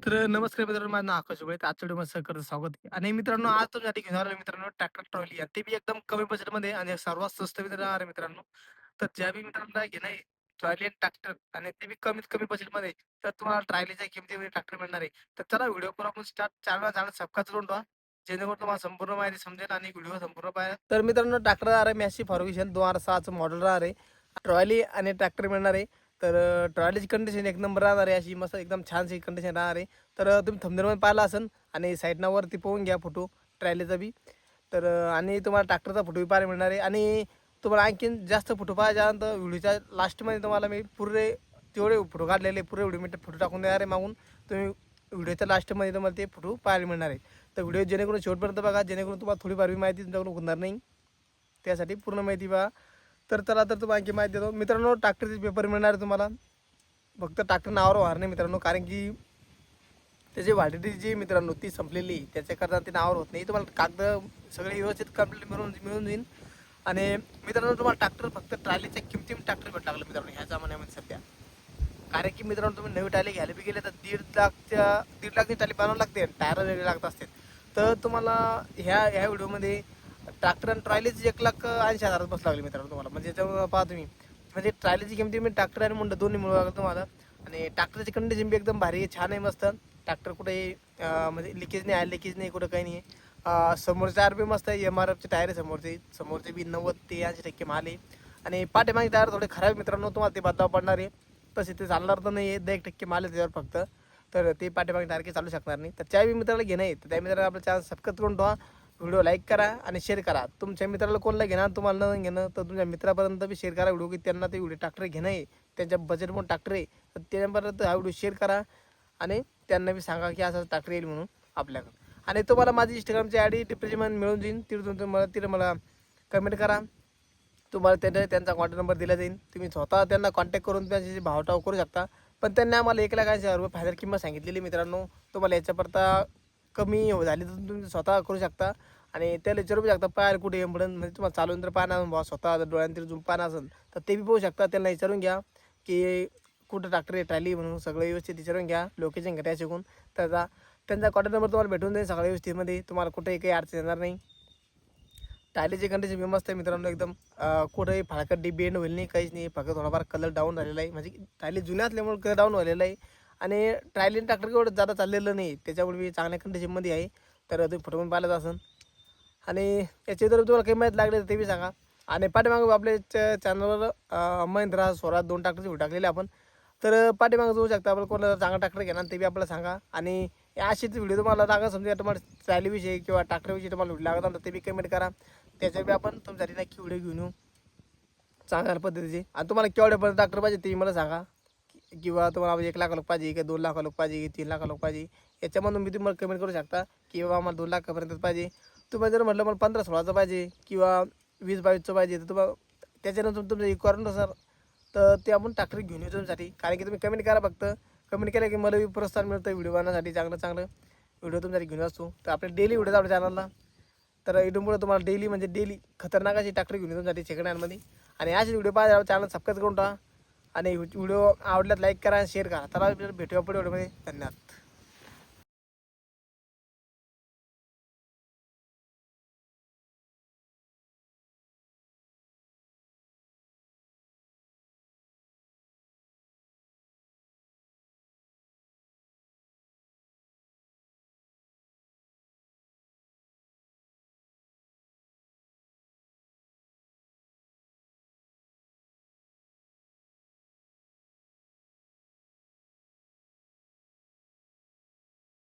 तर नमस्कार मित्रांनो, माझं नाव आकाश उबळे. आजच्या व्हिडिओमध्ये सहर्ष स्वागत आहे. आणि मित्रांनो, आज तुमच्यासाठी घेऊन आलोय मित्रांनो ट्रॅक्टर ट्रॉली आणि ते बी एकदम कमी बजेटमध्ये आणि सर्वात स्वस्त मित्रांनो आहे मित्रांनो. तर ज्या बी मित्रांना घेणं आहे ट्रॉली आणि ट्रॅक्टर आणि ते बी कमीत कमी बजेटमध्ये, तर तुम्हाला ट्रॉलीच्या किमतीमध्ये ट्रॅक्टर मिळणार आहे. तर चला व्हिडिओ करू आपण स्टार्ट. चॅनल सबस्क्राईब करून ठेवा, जेणेकरून तुम्हाला संपूर्ण माहिती समजेल आणि व्हिडिओ संपूर्ण पाहा. तर मित्रांनो, ट्रॅक्टर आहे मॅसी फर्ग्युसन 2006चं मॉडेल राहणार आहे. ट्रॉली आणि ट्रॅक्टर मिळणार आहे. तर ट्रॉलीची कंडिशन एक नंबर राहणार आहे, अशी मस्त एकदम छानशी कंडिशन राहणार आहे. तर तुम्ही थंबनेलमध्ये पाहिला असेल आणि साईडनं वरती पाहून घ्या फोटो ट्रॅलीचा बी. तर आणि तुम्हाला ट्रॅक्टरचा फोटो बी पाहायला मिळणार आहे. आणि तुम्हाला आणखीन जास्त फोटो पाहिल्यानंतर व्हिडिओच्या लास्टमध्ये तुम्हाला मी पुरे तेवढे फोटो काढलेले पुरे व्हिडिओ मी फोटो टाकून देणार आहे मागून. तुम्ही व्हिडिओच्या लास्टमध्ये तुम्हाला ते फोटो पाहायला मिळणार आहे. तर व्हिडिओ जेणेकरून शेवटपर्यंत बघा, जेणेकरून तुम्हाला थोडीफार बी माहिती तुमच्याकडून होणार नाही, त्यासाठी पूर्ण माहिती बघा. तर चला, तर तुम्हाला आणखी माहिती देतो मित्रांनो. ट्रॅक्टरचे पेपर मिळणार आहे तुम्हाला, फक्त ट्रॅक्टर नावावर वाहर नाही मित्रांनो, कारण की त्याची व्हॅलिडिटी जी मित्रांनो ती संपलेली, त्याच्याकरता ते नावावर होत नाही. तुम्हाला कागद सगळे व्यवस्थित कंप्लीट मिळून मिळून जाईल. आणि मित्रांनो, तुम्हाला ट्रॅक्टर फक्त ट्रॉलीच्या किमतीमध्ये ट्रॅक्टर भेट लागलं मित्रांनो ह्या जमान्यामध्ये सध्या. कारण की मित्रांनो, तुम्ही नवी टाली घ्यायला बी गेले तर 1.5 लाखची टाली बनवावी लागते, टायर वेगळे लागत असते. तर तुम्हाला ह्या व्हिडिओमध्ये ट्रॅक्टर आणि ट्रॉलीच 1,80,000 बस लागली मित्रांनो तुम्हाला. म्हणजे याच्यावर पहा तुम्ही, म्हणजे ट्रॉलीची किमती मी ट्रॅक्टर आणि मुंडा दोन्ही मिळू लागलं तुम्हाला. आणि ट्रॅक्टरची कंडिशन बी एकदम भारी आहे, छान आहे, मस्त. ट्रॅक्टर कुठे म्हणजे लिकेज नाही आहे, लिकेज नाही कुठं, काही नाही आहे. समोरचे टायर बी मस्त आहे, MRFचे टायर आहे समोरचे बी 90 ते 80% माल आहे. आणि पाठीमागे टायर थोडे खराब मित्रांनो, तुम्हाला ते बदलावं पडणार आहे. तसे ते चालणार तर नाही आहे, 1% माल आहे त्याच्यावर फक्त. तर ते पाठीमागे टायर काही चालू शकणार नाही. तर त्या बी मित्राला घेणं आहे, तर त्या मित्राला आपलं चॅनल सबस्क्राईब करून ठेवा, व्हिडिओ लाईक करा आणि शेअर करा. तुमच्या मित्राला कोणाला घेणार, तुम्हाला न घेणं, तर तुमच्या मित्रापर्यंत बी शेअर करा व्हिडिओ, की त्यांना ते व्हिडिओ ट्रॅक्टर घेणं आहे, त्यांच्या बजेटमध्ये ट्रॅक्टर आहे. तर त्यापर्यंत हा व्हिडिओ शेअर करा आणि त्यांना बी सांगा की असं ट्रॅक्टर येईल म्हणून आपल्याकडं. आणि तुम्हाला माझी इंस्टाग्रामची आय डी डिप्रेशन मिळून जाईल, तिथून तुम्हाला तिथे मला कमेंट करा. तुम्हाला त्यांचा कॉन्टॅक्ट नंबर दिला जाईल. तुम्ही स्वतः त्यांना कॉन्टॅक्ट करून त्यांची भावटाव करू शकता. पण त्यांनी आम्हाला 1,80,000 फायनल किंमत सांगितलेली मित्रांनो. तुम्हाला याच्यापर्यंत कमी झाली तर तुम्ही स्वतः करू शकता. आणि त्याला विचारू शकता पाहायला कुठे एम्बुलन्स, म्हणजे तुम्हाला चालून जर पाहणार भावा स्वतः जर डोळ्यांनी झूम पाहणार असेल तर ते बी पाहू शकता. त्यांना विचारून घ्या की कुठं ट्रॅक्टर आहे ट्रॅली म्हणून, सगळं व्यवस्थित विचारून घ्या, लोकेशन घ्या शिकून. त्याचा त्यांचा कॉन्टॅक्ट नंबर तुम्हाला भेटून जाईल सगळ्या व्यवस्थेमध्ये, तुम्हाला कुठेही काही अडचण येणार नाही. टायलीची कंडिशन बी मस्त आहे मित्रांनो एकदम. कुठेही फाळकट बेंड होईल नाही, काहीच नाही. फक्त थोडाफार कलर डाऊन झालेला आहे, म्हणजे टायली जुन्या असल्यामुळे कलर डाऊन झालेला आहे. आणि ट्रायली ट्रॅक्टर एवढं जादा चाललेलं नाही, त्याच्यामुळे मी चांगल्या कंडिशनमध्ये आहे. तर तुम्ही फोटो पण पाहिलाच असेल. आणि याची जर तुम्हाला काही माहीत लागली तर ते बी सांगा. आणि पाठीमागं आपल्या चॅनलवर महिंद्रा स्वराज 2 ट्रॅक्टरचे व्हिडिओ टाकलेले आपण. तर पाठीमागं जाऊ शकता, आपण कोणाला चांगला ट्रॅक्टर घेणार ते बी आपल्याला सांगा. आणि अशीच व्हिडिओ तुम्हाला लागत, समजा तुम्हाला ट्रॅलीविषयी किंवा ट्रॅक्टरविषयी तुम्हाला व्हिडिओ लागत तर ते बी कमेंट करा. त्याच्या बी आपण तुमच्यासाठी नक्की व्हिडिओ घेऊन येऊ चांगल्या पद्धतीचे. आणि तुम्हाला केवढ्यापर्यंत ट्रॅक्टर पाहिजे ते मला सांगा, किंवा तुम्हाला 1,00,000 लोक पाहिजे, की 2,00,000 लोक पाहिजे, की 3,00,000 लोक पाहिजे. याच्यामधून मी तुम्हाला कमेंट करू शकता, की बाबा आम्हाला 2,00,000पर्यंत पाहिजे. तुम्हाला जर म्हटलं मला 15-16चं पाहिजे किंवा 20-22चं पाहिजे, तर तुम्हाला त्याच्यानंतर तुमच्या रिक्वायरमेंटनुसार तर ते आपण ट्रॅक्टर घेऊन येऊ तुमच्यासाठी. कारण की तुम्ही कमेंट करा फक्त. कमेंट केलं की मला बी प्रोत्साहन मिळतं व्हिडिओ बनवण्यासाठी, चांगलं चांगलं व्हिडिओ तुमच्यासाठी घेऊन असतो. तर आपले डेली व्हिडिओ आपल्या चॅनलला. तर इथून पुढे तुम्हाला डेली म्हणजे डेली खतरनाक अशी ट्रॅक्टर घेऊन येतो तुमच्यासाठी सेकंड हँडमध्ये. आणि असे व्हिडिओ पाहिजे चॅनल सबस्क्राईब करून टाका. आणि व्हिडिओ आवडल्यात लाईक करा आणि शेअर करा. तर भेटूया पुढे व्हिडिओमध्ये. धन्यवाद.